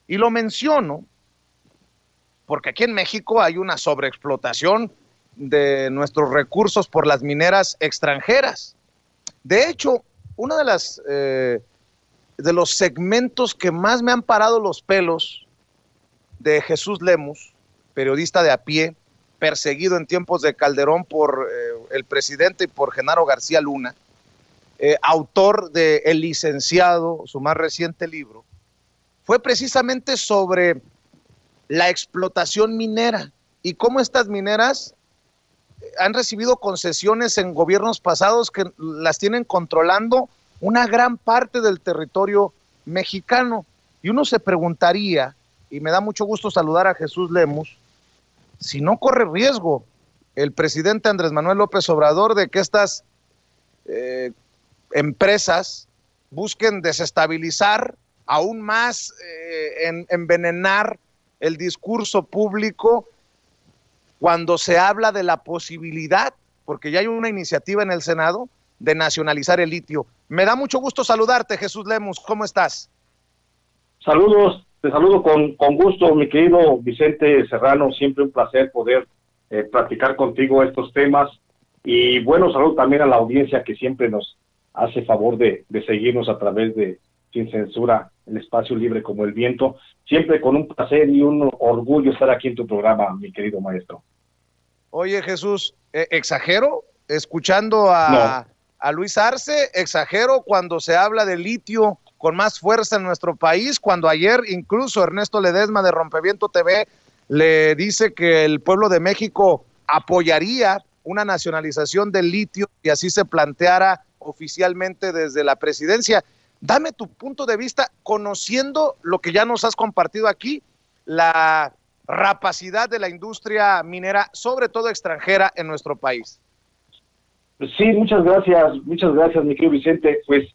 Y lo menciono porque aquí en México hay una sobreexplotación de nuestros recursos por las mineras extranjeras. De hecho, uno de los segmentos que más me han parado los pelos de Jesús Lemus, periodista de a pie, perseguido en tiempos de Calderón por el presidente y por Genaro García Luna, autor de El Licenciado, su más reciente libro, fue precisamente sobre la explotación minera y cómo estas mineras han recibido concesiones en gobiernos pasados que las tienen controlando una gran parte del territorio mexicano. Y uno se preguntaría, y me da mucho gusto saludar a Jesús Lemus, si no corre riesgo el presidente Andrés Manuel López Obrador de que estas empresas busquen desestabilizar aún más, envenenar el discurso público cuando se habla de la posibilidad, porque ya hay una iniciativa en el Senado, de nacionalizar el litio. Me da mucho gusto saludarte, Jesús Lemus, ¿cómo estás? Saludos, te saludo con gusto, mi querido Vicente Serrano, siempre un placer poder platicar contigo estos temas, y bueno, saludo también a la audiencia que siempre nos hace favor de seguirnos a través de Sin Censura, el espacio libre como el viento, siempre con un placer y un orgullo estar aquí en tu programa, mi querido maestro. Oye, Jesús, ¿exagero escuchando a Luis Arce? ¿Exagero cuando se habla de litio con más fuerza en nuestro país? Cuando ayer incluso Ernesto Ledesma de Rompeviento TV le dice que el pueblo de México apoyaría una nacionalización del litio y así se planteara oficialmente desde la presidencia. Dame tu punto de vista, conociendo lo que ya nos has compartido aquí, la rapacidad de la industria minera, sobre todo extranjera, en nuestro país. Sí, muchas gracias, mi querido Vicente. Pues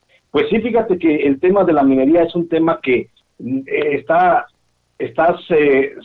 sí, fíjate que el tema de la minería es un tema que está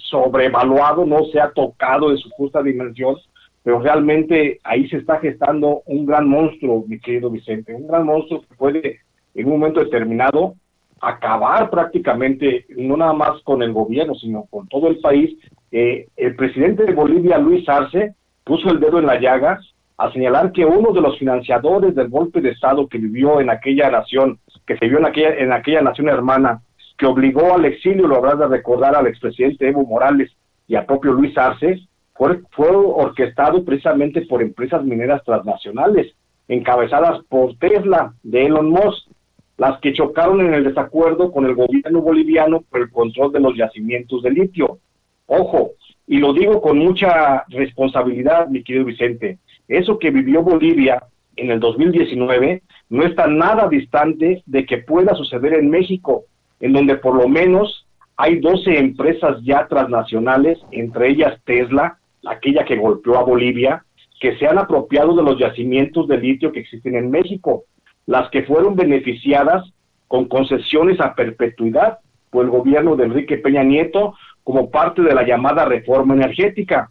sobrevaluado, no se ha tocado en su justa dimensión, pero realmente ahí se está gestando un gran monstruo, mi querido Vicente, un gran monstruo que puede en un momento determinado acabar prácticamente, no nada más con el gobierno, sino con todo el país. El presidente de Bolivia, Luis Arce, puso el dedo en la llaga a señalar que uno de los financiadores del golpe de Estado que vivió en aquella nación, que se vio en aquella nación hermana, que obligó al exilio, lo habrás de recordar, al expresidente Evo Morales y al propio Luis Arce, fue orquestado precisamente por empresas mineras transnacionales, encabezadas por Tesla, de Elon Musk, las que chocaron en el desacuerdo con el gobierno boliviano por el control de los yacimientos de litio. Ojo, y lo digo con mucha responsabilidad, mi querido Vicente, eso que vivió Bolivia en el 2019 no está nada distante de que pueda suceder en México, en donde por lo menos hay 12 empresas ya transnacionales, entre ellas Tesla, aquella que golpeó a Bolivia, que se han apropiado de los yacimientos de litio que existen en México, las que fueron beneficiadas con concesiones a perpetuidad por el gobierno de Enrique Peña Nieto como parte de la llamada reforma energética.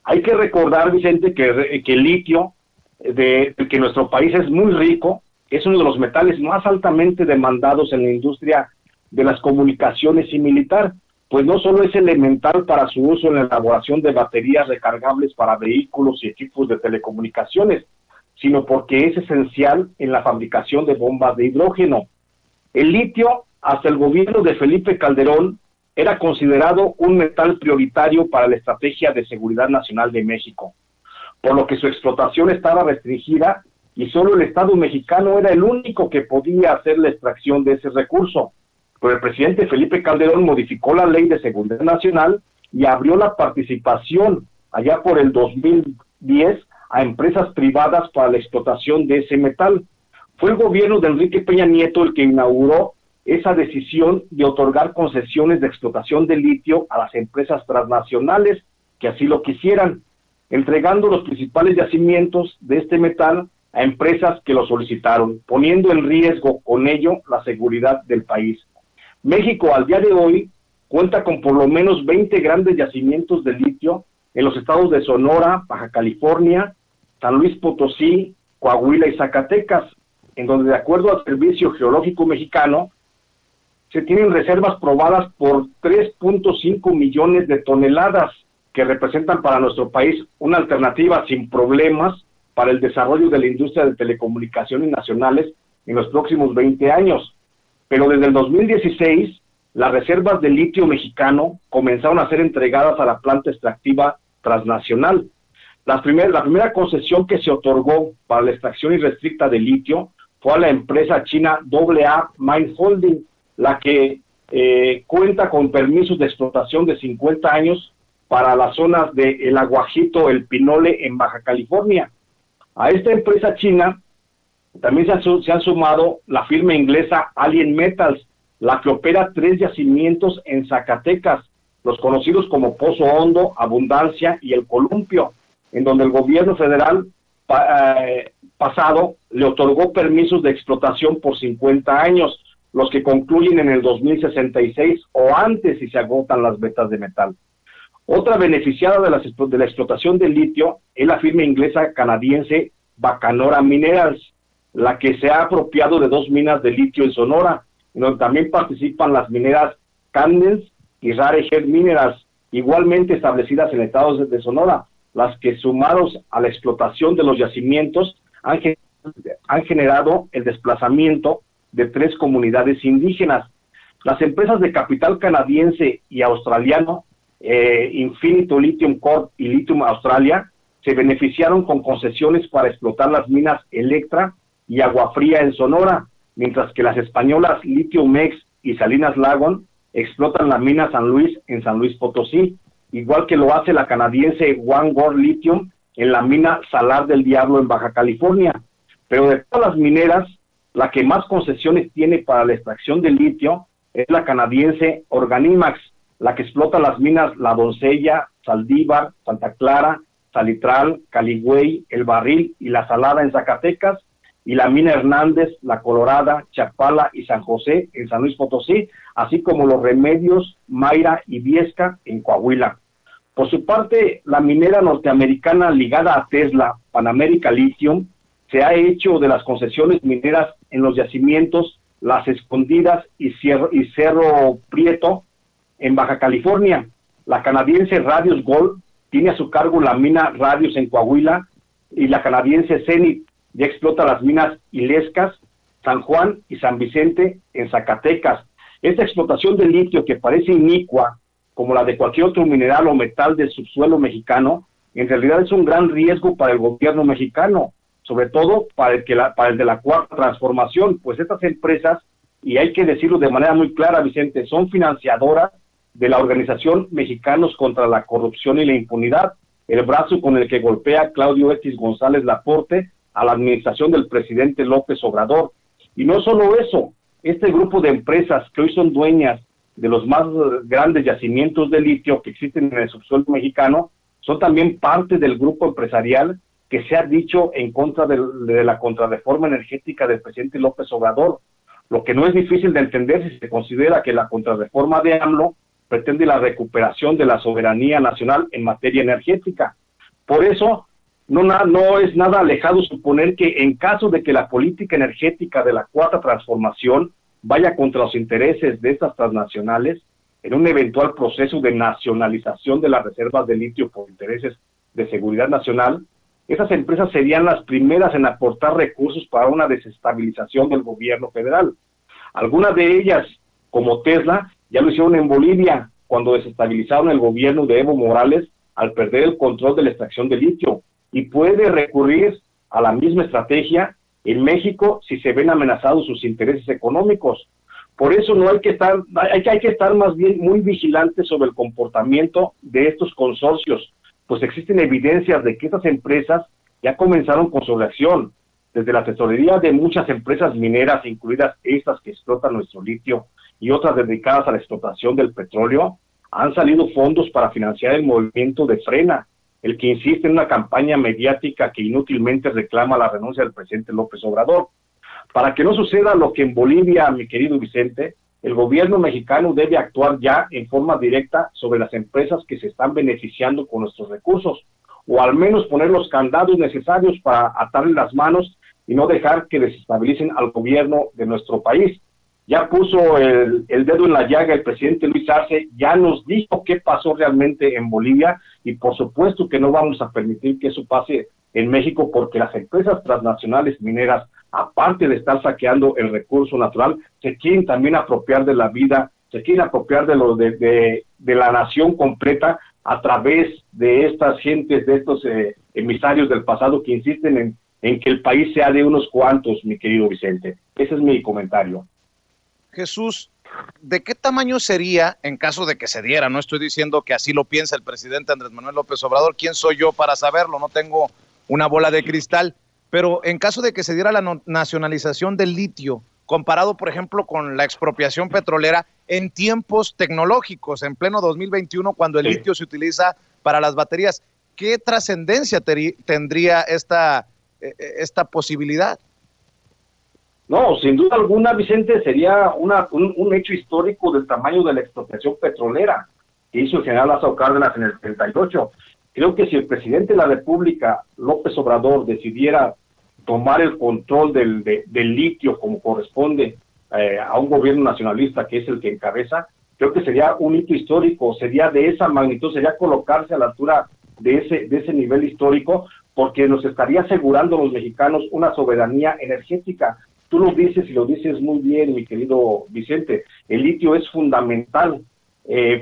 Hay que recordar, Vicente, que el litio, que nuestro país es muy rico, es uno de los metales más altamente demandados en la industria de las comunicaciones y militar, pues no solo es elemental para su uso en la elaboración de baterías recargables para vehículos y equipos de telecomunicaciones, sino porque es esencial en la fabricación de bombas de hidrógeno. El litio, hasta el gobierno de Felipe Calderón, era considerado un metal prioritario para la Estrategia de Seguridad Nacional de México, por lo que su explotación estaba restringida y solo el Estado mexicano era el único que podía hacer la extracción de ese recurso. Pero el presidente Felipe Calderón modificó la Ley de Seguridad Nacional y abrió la participación allá por el 2010 a empresas privadas para la explotación de ese metal. Fue el gobierno de Enrique Peña Nieto el que inauguró esa decisión de otorgar concesiones de explotación de litio a las empresas transnacionales que así lo quisieran, entregando los principales yacimientos de este metal a empresas que lo solicitaron, poniendo en riesgo con ello la seguridad del país. México al día de hoy cuenta con por lo menos 20 grandes yacimientos de litio en los estados de Sonora, Baja California, San Luis Potosí, Coahuila y Zacatecas, en donde de acuerdo al Servicio Geológico Mexicano, se tienen reservas probadas por 3.5 millones de toneladas, que representan para nuestro país una alternativa sin problemas para el desarrollo de la industria de telecomunicaciones nacionales en los próximos 20 años. Pero desde el 2016, las reservas de litio mexicano comenzaron a ser entregadas a la planta extractiva transnacional. La primera concesión que se otorgó para la extracción irrestricta de litio fue a la empresa china AA Mine Holding, la que cuenta con permisos de explotación de 50 años para las zonas de El Aguajito, El Pinole, en Baja California. A esta empresa china también se han sumado la firma inglesa Alien Metals, la que opera 3 yacimientos en Zacatecas, los conocidos como Pozo Hondo, Abundancia y El Columpio, en donde el gobierno federal pasado le otorgó permisos de explotación por 50 años, los que concluyen en el 2066 o antes si se agotan las vetas de metal. Otra beneficiada de la explotación del litio es la firma inglesa canadiense Bacanora Minerals, la que se ha apropiado de 2 minas de litio en Sonora, en donde también participan las mineras Candence y Rare Earth Minerals, igualmente establecidas en estados de Sonora, las que sumados a la explotación de los yacimientos han generado el desplazamiento de 3 comunidades indígenas. Las empresas de capital canadiense y australiano, Infinito Lithium Corp y Lithium Australia, se beneficiaron con concesiones para explotar las minas Electra y Agua Fría en Sonora, mientras que las españolas Lithiumex y Salinas Lagon explotan la mina San Luis en San Luis Potosí, igual que lo hace la canadiense Vanguard Lithium en la mina Salar del Diablo en Baja California. Pero de todas las mineras, la que más concesiones tiene para la extracción de litio es la canadiense Organimax, la que explota las minas La Doncella, Saldívar, Santa Clara, Salitral, Caligüey, El Barril y La Salada en Zacatecas, y la mina Hernández, La Colorada, Chapala y San José en San Luis Potosí, así como los Remedios, Mayra y Viesca en Coahuila. Por su parte, la minera norteamericana ligada a Tesla, Pan America Lithium, se ha hecho de las concesiones mineras en los yacimientos Las Escondidas y Cerro Prieto en Baja California. La canadiense Radius Gold tiene a su cargo la mina Radius en Coahuila, y la canadiense Zenith ya explota las minas Ilescas, San Juan y San Vicente en Zacatecas. Esta explotación de litio, que parece inicua, como la de cualquier otro mineral o metal del subsuelo mexicano, en realidad es un gran riesgo para el gobierno mexicano, sobre todo para el de la Cuarta Transformación, pues estas empresas, y hay que decirlo de manera muy clara, Vicente, son financiadoras de la organización Mexicanos contra la Corrupción y la Impunidad, el brazo con el que golpea Claudio X González Laporte a la administración del presidente López Obrador. Y no solo eso, este grupo de empresas que hoy son dueñas de los más grandes yacimientos de litio que existen en el subsuelo mexicano, son también parte del grupo empresarial que se ha dicho en contra de la contrarreforma energética del presidente López Obrador, lo que no es difícil de entender si se considera que la contrarreforma de AMLO pretende la recuperación de la soberanía nacional en materia energética. Por eso, no es nada alejado suponer que en caso de que la política energética de la Cuarta Transformación vaya contra los intereses de estas transnacionales, en un eventual proceso de nacionalización de las reservas de litio por intereses de seguridad nacional, esas empresas serían las primeras en aportar recursos para una desestabilización del gobierno federal. Algunas de ellas, como Tesla, ya lo hicieron en Bolivia, cuando desestabilizaron el gobierno de Evo Morales al perder el control de la extracción de litio, y puede recurrir a la misma estrategia en México si se ven amenazados sus intereses económicos. Por eso hay que estar más bien muy vigilantes sobre el comportamiento de estos consorcios, pues existen evidencias de que estas empresas ya comenzaron con su reacción. Desde la tesorería de muchas empresas mineras, incluidas estas que explotan nuestro litio y otras dedicadas a la explotación del petróleo, han salido fondos para financiar el movimiento de Frena, el que insiste en una campaña mediática que inútilmente reclama la renuncia del presidente López Obrador. Para que no suceda lo que en Bolivia, mi querido Vicente, el gobierno mexicano debe actuar ya en forma directa sobre las empresas que se están beneficiando con nuestros recursos, o al menos poner los candados necesarios para atarle las manos y no dejar que desestabilicen al gobierno de nuestro país. ya puso el dedo en la llaga el presidente Luis Arce, ya nos dijo qué pasó realmente en Bolivia, y por supuesto que no vamos a permitir que eso pase en México, porque las empresas transnacionales mineras, aparte de estar saqueando el recurso natural, se quieren también apropiar de la vida, se quieren apropiar de la nación completa a través de estas gentes, de estos emisarios del pasado que insisten en que el país sea de unos cuantos, mi querido Vicente. Ese es mi comentario. Jesús, ¿de qué tamaño sería en caso de que se diera? No estoy diciendo que así lo piensa el presidente Andrés Manuel López Obrador. ¿Quién soy yo para saberlo? No tengo una bola de cristal. Pero en caso de que se diera la nacionalización del litio, comparado, por ejemplo, con la expropiación petrolera en tiempos tecnológicos, en pleno 2021, cuando el litio se utiliza para las baterías, ¿qué trascendencia tendría esta posibilidad? No, sin duda alguna, Vicente, sería un hecho histórico del tamaño de la expropiación petrolera que hizo el general Lázaro Cárdenas en el 38. Creo que si el presidente de la República, López Obrador, decidiera tomar el control del litio como corresponde a un gobierno nacionalista que es el que encabeza, creo que sería un hito histórico, sería de esa magnitud, sería colocarse a la altura de ese nivel histórico, porque nos estaría asegurando a los mexicanos una soberanía energética. Tú lo dices y lo dices muy bien, mi querido Vicente, el litio es fundamental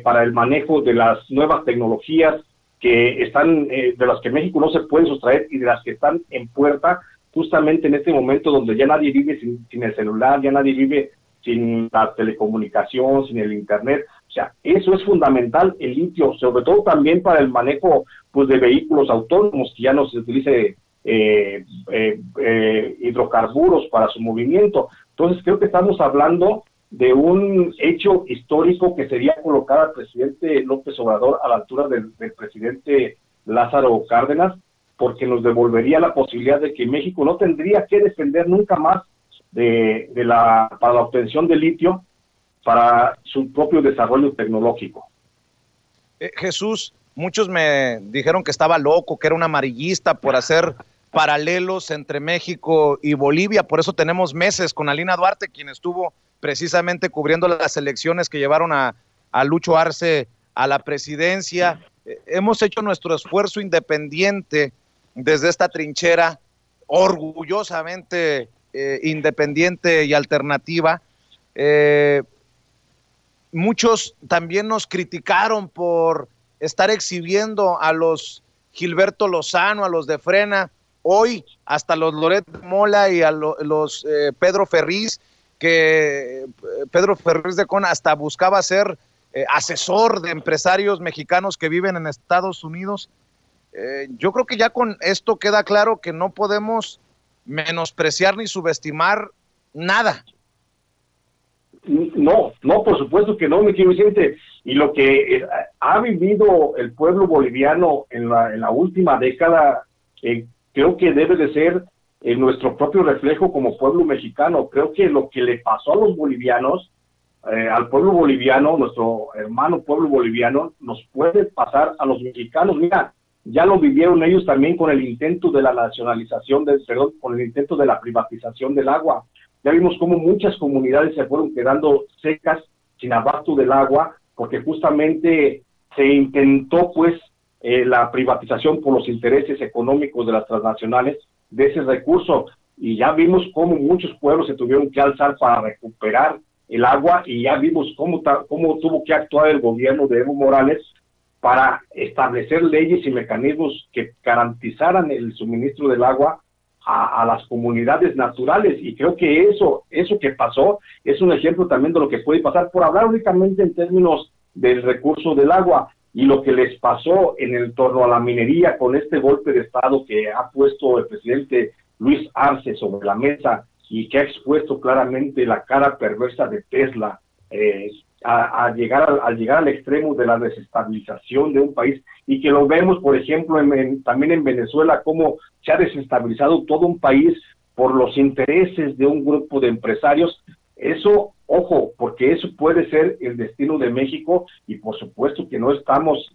para el manejo de las nuevas tecnologías que están, de las que México no se puede sustraer y de las que están en puerta, justamente en este momento donde ya nadie vive sin el celular, ya nadie vive sin la telecomunicación, sin el internet. O sea, eso es fundamental, el litio, sobre todo también para el manejo pues de vehículos autónomos, que ya no se utilice hidrocarburos para su movimiento. Entonces creo que estamos hablando de un hecho histórico que sería colocar al presidente López Obrador a la altura del presidente Lázaro Cárdenas, porque nos devolvería la posibilidad de que México no tendría que depender nunca más para la obtención de litio para su propio desarrollo tecnológico. Jesús, muchos me dijeron que estaba loco, que era un amarillista por hacer paralelos entre México y Bolivia. Por eso tenemos meses con Alina Duarte, quien estuvo precisamente cubriendo las elecciones que llevaron a Lucho Arce a la presidencia. Hemos hecho nuestro esfuerzo independiente desde esta trinchera, orgullosamente independiente y alternativa. Muchos también nos criticaron por estar exhibiendo a los Gilberto Lozano, a los de Frena, hoy hasta los Loret Mola y a los Pedro Ferriz, que Pedro Ferriz de Con hasta buscaba ser asesor de empresarios mexicanos que viven en Estados Unidos. Yo creo que ya con esto queda claro que no podemos menospreciar ni subestimar nada. No, por supuesto que no, mi querido Vicente. Y lo que ha vivido el pueblo boliviano en la última década, creo que debe de ser nuestro propio reflejo como pueblo mexicano. Creo que lo que le pasó a los bolivianos, al pueblo boliviano, nuestro hermano pueblo boliviano, nos puede pasar a los mexicanos. Mira, ya lo vivieron ellos también con el intento de la nacionalización, con el intento de la privatización del agua. Ya vimos cómo muchas comunidades se fueron quedando secas, sin abasto del agua, porque justamente se intentó pues la privatización por los intereses económicos de las transnacionales de ese recurso, y ya vimos cómo muchos pueblos se tuvieron que alzar para recuperar el agua, y ya vimos cómo tuvo que actuar el gobierno de Evo Morales para establecer leyes y mecanismos que garantizaran el suministro del agua a las comunidades naturales. Y creo que eso que pasó es un ejemplo también de lo que puede pasar, por hablar únicamente en términos del recurso del agua, y lo que les pasó en torno a la minería con este golpe de Estado que ha puesto el presidente Luis Arce sobre la mesa y que ha expuesto claramente la cara perversa de Tesla, al llegar al extremo de la desestabilización de un país, y que lo vemos, por ejemplo, también en Venezuela, cómo se ha desestabilizado todo un país por los intereses de un grupo de empresarios. Eso, ojo, porque eso puede ser el destino de México, y por supuesto que no estamos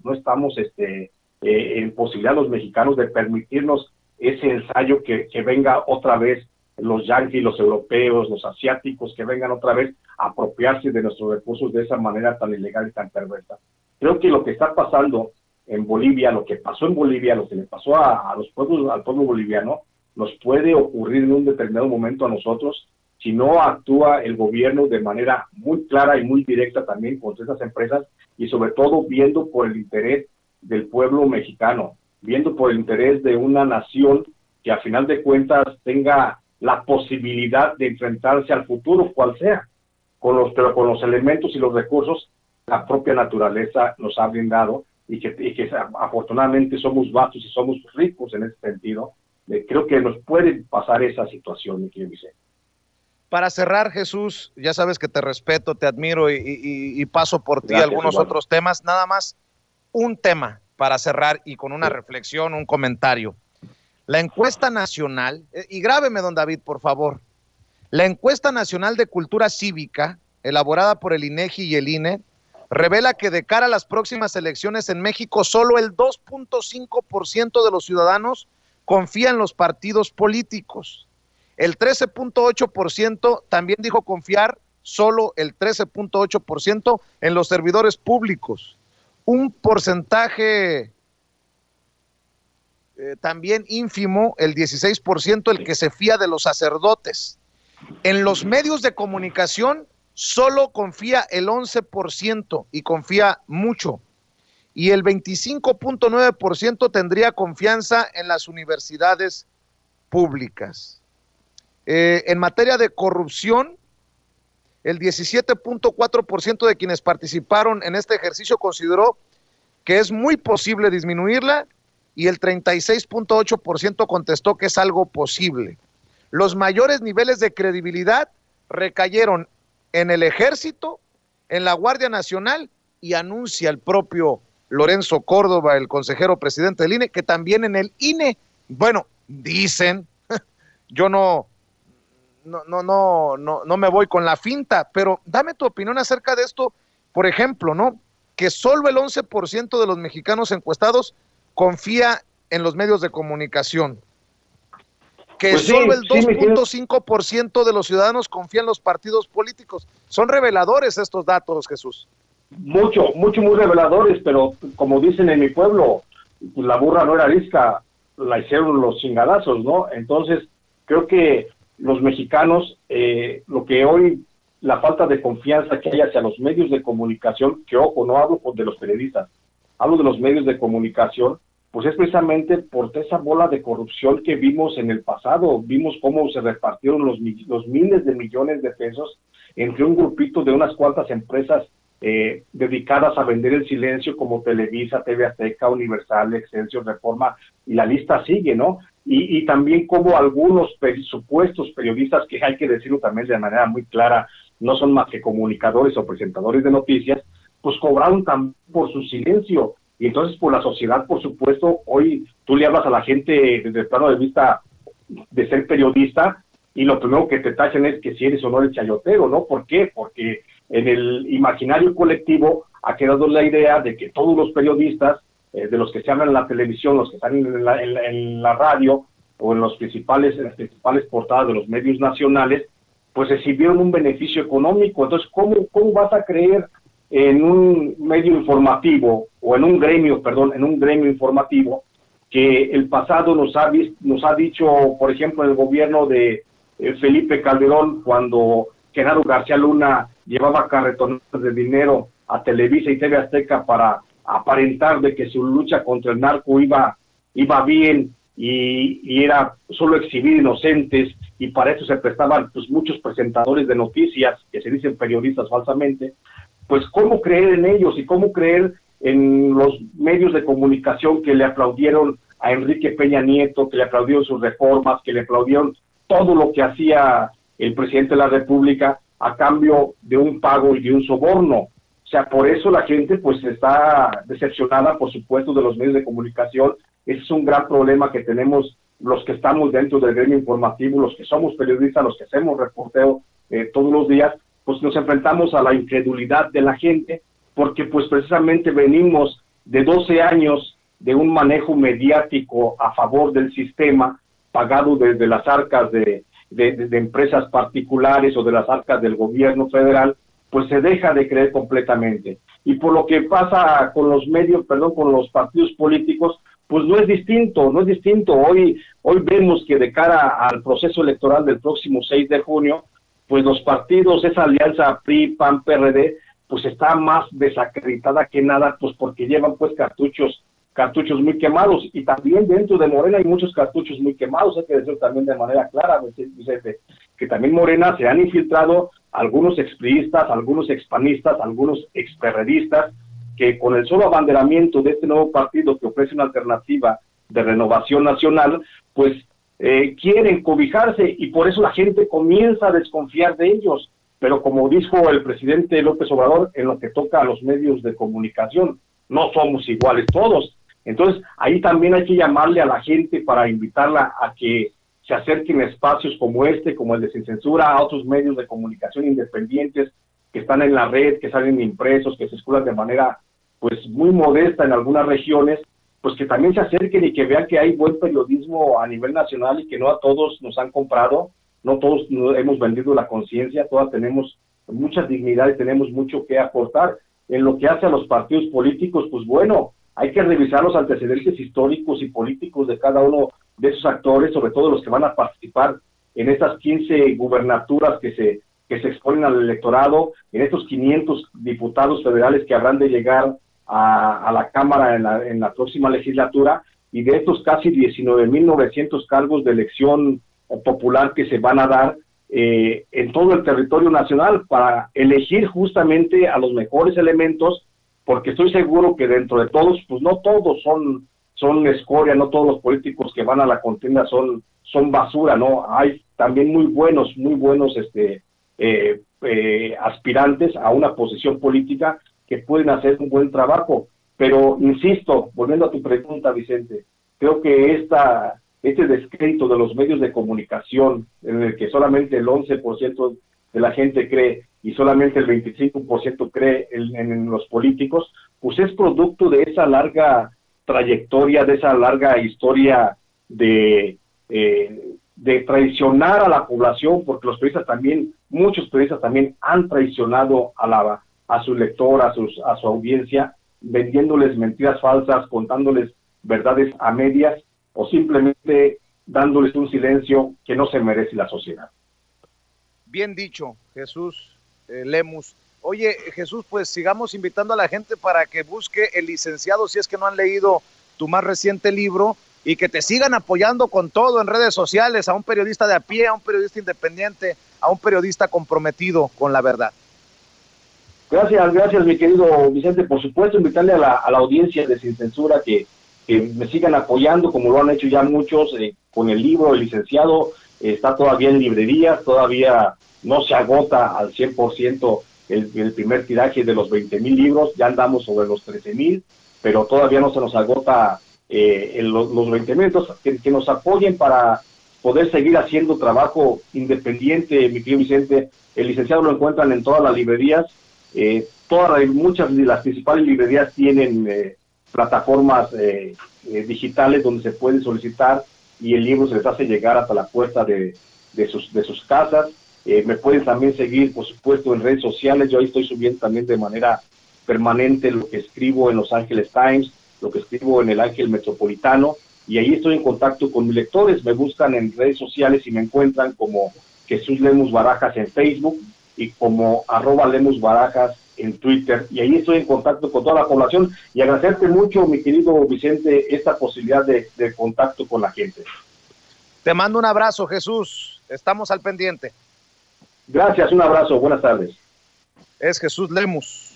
en posibilidad los mexicanos de permitirnos ese ensayo que venga otra vez los yanquis, los europeos, los asiáticos, que vengan otra vez apropiarse de nuestros recursos de esa manera tan ilegal y tan perversa. Creo que lo que está pasando en Bolivia, lo que pasó en Bolivia, lo que le pasó al pueblo boliviano, nos puede ocurrir en un determinado momento a nosotros si no actúa el gobierno de manera muy clara y muy directa también contra esas empresas, y sobre todo viendo por el interés del pueblo mexicano, viendo por el interés de una nación que a final de cuentas tenga la posibilidad de enfrentarse al futuro, cual sea, pero con los elementos y los recursos la propia naturaleza nos ha brindado, y que afortunadamente somos vastos y somos ricos en ese sentido. Creo que nos puede pasar esa situación, mi querido Vicente. Para cerrar, Jesús, ya sabes que te respeto, te admiro y paso por ti algunos otros temas. Nada más un tema para cerrar y con una reflexión, un comentario. La encuesta nacional, y grábeme, don David, por favor. La encuesta nacional de cultura cívica, elaborada por el INEGI y el INE, revela que de cara a las próximas elecciones en México, solo el 2.5% de los ciudadanos confía en los partidos políticos. El 13.8% también dijo confiar, solo el 13.8% en los servidores públicos. Un porcentaje también ínfimo, el 16%, el que se fía de los sacerdotes. En los medios de comunicación solo confía el 11% y confía mucho. Y el 25.9% tendría confianza en las universidades públicas. En materia de corrupción, el 17.4% de quienes participaron en este ejercicio consideró que es muy posible disminuirla, y el 36.8% contestó que es algo posible. Los mayores niveles de credibilidad recayeron en el Ejército, en la Guardia Nacional, y anuncia el propio Lorenzo Córdoba, el consejero presidente del INE, que también en el INE. Bueno, dicen, yo no me voy con la finta, pero dame tu opinión acerca de esto. Por ejemplo, ¿no? Que solo el 11% de los mexicanos encuestados confía en los medios de comunicación. Que pues solo el 2.5% de los ciudadanos confían en los partidos políticos. Son reveladores estos datos, Jesús. Muy reveladores, pero como dicen en mi pueblo, la burra no era arisca, la hicieron los chingadazos, ¿no? Entonces, creo que los mexicanos, lo que hoy, la falta de confianza que hay hacia los medios de comunicación, que ojo, no hablo de los periodistas, hablo de los medios de comunicación, pues es precisamente por esa bola de corrupción que vimos en el pasado. Vimos cómo se repartieron los miles de millones de pesos entre un grupito de unas cuantas empresas dedicadas a vender el silencio, como Televisa, TV Azteca, Universal, Excelsior, Reforma, y la lista sigue, ¿no? Y también como algunos supuestos periodistas, que hay que decirlo también de manera muy clara, no son más que comunicadores o presentadores de noticias, pues cobraron también por su silencio. Y entonces, por la sociedad, por supuesto, hoy tú le hablas a la gente desde el plano de vista de ser periodista, y lo primero que te tachan es que si eres o no eres chayotero, ¿no? ¿Por qué? Porque en el imaginario colectivo ha quedado la idea de que todos los periodistas, de los que se hablan en la televisión, los que están en la radio o en las principales portadas de los medios nacionales, pues recibieron un beneficio económico. Entonces, ¿cómo vas a creer en un medio informativo, o en un gremio informativo, que el pasado nos ha dicho, por ejemplo, el gobierno de Felipe Calderón, cuando Genaro García Luna llevaba carretones de dinero a Televisa y TV Azteca para aparentar de que su lucha contra el narco iba bien, y era solo exhibir inocentes, y para eso se prestaban pues muchos presentadores de noticias que se dicen periodistas falsamente. Pues cómo creer en ellos y cómo creer en los medios de comunicación que le aplaudieron a Enrique Peña Nieto, que le aplaudieron sus reformas, que le aplaudieron todo lo que hacía el presidente de la República a cambio de un pago y de un soborno. O sea, por eso la gente pues está decepcionada, por supuesto, de los medios de comunicación. Ese es un gran problema que tenemos los que estamos dentro del gremio informativo, los que somos periodistas, los que hacemos reporteo todos los días. Pues nos enfrentamos a la incredulidad de la gente, porque pues precisamente venimos de 12 años de un manejo mediático a favor del sistema, pagado desde las arcas de de empresas particulares o de las arcas del gobierno federal, pues se deja de creer completamente. Y por lo que pasa con los medios, perdón, con los partidos políticos, pues no es distinto. Hoy vemos que de cara al proceso electoral del próximo 6 de junio, pues los partidos, esa alianza PRI, PAN, PRD, pues está más desacreditada que nada, pues porque llevan pues cartuchos muy quemados, y también dentro de Morena hay muchos cartuchos muy quemados, hay que decirlo también de manera clara, Vicente, que también Morena se han infiltrado algunos expriistas, algunos expanistas, algunos experredistas, que con el solo abanderamiento de este nuevo partido que ofrece una alternativa de renovación nacional, pues quieren cobijarse, y por eso la gente comienza a desconfiar de ellos. Pero como dijo el presidente López Obrador, en lo que toca a los medios de comunicación, no somos iguales todos. Entonces, ahí también hay que llamarle a la gente para invitarla a que se acerquen a espacios como este, como el de Sin Censura, a otros medios de comunicación independientes que están en la red, que salen impresos, que se escuchan de manera pues muy modesta en algunas regiones, pues que también se acerquen y que vean que hay buen periodismo a nivel nacional y que no a todos nos han comprado, no todos hemos vendido la conciencia, todas tenemos mucha dignidad y tenemos mucho que aportar. En lo que hace a los partidos políticos, pues bueno, hay que revisar los antecedentes históricos y políticos de cada uno de esos actores, sobre todo los que van a participar en estas 15 gubernaturas que se exponen al electorado, en estos 500 diputados federales que habrán de llegar a la Cámara en la próxima legislatura, y de estos casi 19.900 cargos de elección popular que se van a dar en todo el territorio nacional para elegir justamente a los mejores elementos, porque estoy seguro que dentro de todos, pues no todos son escoria, no todos los políticos que van a la contienda son basura, ¿no? Hay también muy buenos aspirantes a una posición política que pueden hacer un buen trabajo. Pero insisto, volviendo a tu pregunta, Vicente, creo que este descrédito de los medios de comunicación, en el que solamente el 11% de la gente cree y solamente el 25% cree en los políticos, pues es producto de esa larga trayectoria, de esa larga historia de traicionar a la población, porque los periodistas también, muchos periodistas también han traicionado a su lector, a su audiencia, vendiéndoles mentiras falsas, contándoles verdades a medias, o simplemente dándoles un silencio que no se merece la sociedad. Bien dicho, Jesús Lemus. Oye, Jesús, pues sigamos invitando a la gente para que busque El Licenciado, si es que no han leído tu más reciente libro, y que te sigan apoyando con todo en redes sociales, a un periodista de a pie, a un periodista independiente, a un periodista comprometido con la verdad. Gracias, mi querido Vicente. Por supuesto, invitarle a la audiencia de Sin Censura que me sigan apoyando, como lo han hecho ya muchos, con el libro El Licenciado. Está todavía en librerías, todavía no se agota al 100% el primer tiraje de los 20,000 libros, ya andamos sobre los 13,000, pero todavía no se nos agota los 20,000. Entonces, que nos apoyen para poder seguir haciendo trabajo independiente, mi querido Vicente. El Licenciado lo encuentran en todas las librerías, muchas de las principales librerías tienen plataformas digitales donde se puede solicitar y el libro se les hace llegar hasta la puerta de sus casas. Me pueden también seguir, por supuesto, en redes sociales. Yo ahí estoy subiendo también de manera permanente lo que escribo en Los Ángeles Times, lo que escribo en el Ángel Metropolitano, y ahí estoy en contacto con mis lectores. Me buscan en redes sociales y me encuentran como Jesús Lemus Barajas en Facebook y como @Lemus Barajas en Twitter, y ahí estoy en contacto con toda la población, y agradecerte mucho, mi querido Vicente, esta posibilidad de contacto con la gente. Te mando un abrazo, Jesús, estamos al pendiente. Gracias, un abrazo, buenas tardes. Es Jesús Lemus,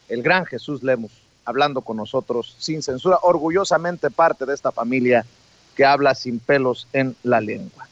el gran Jesús Lemus, hablando con nosotros sin censura, orgullosamente parte de esta familia que habla sin pelos en la lengua.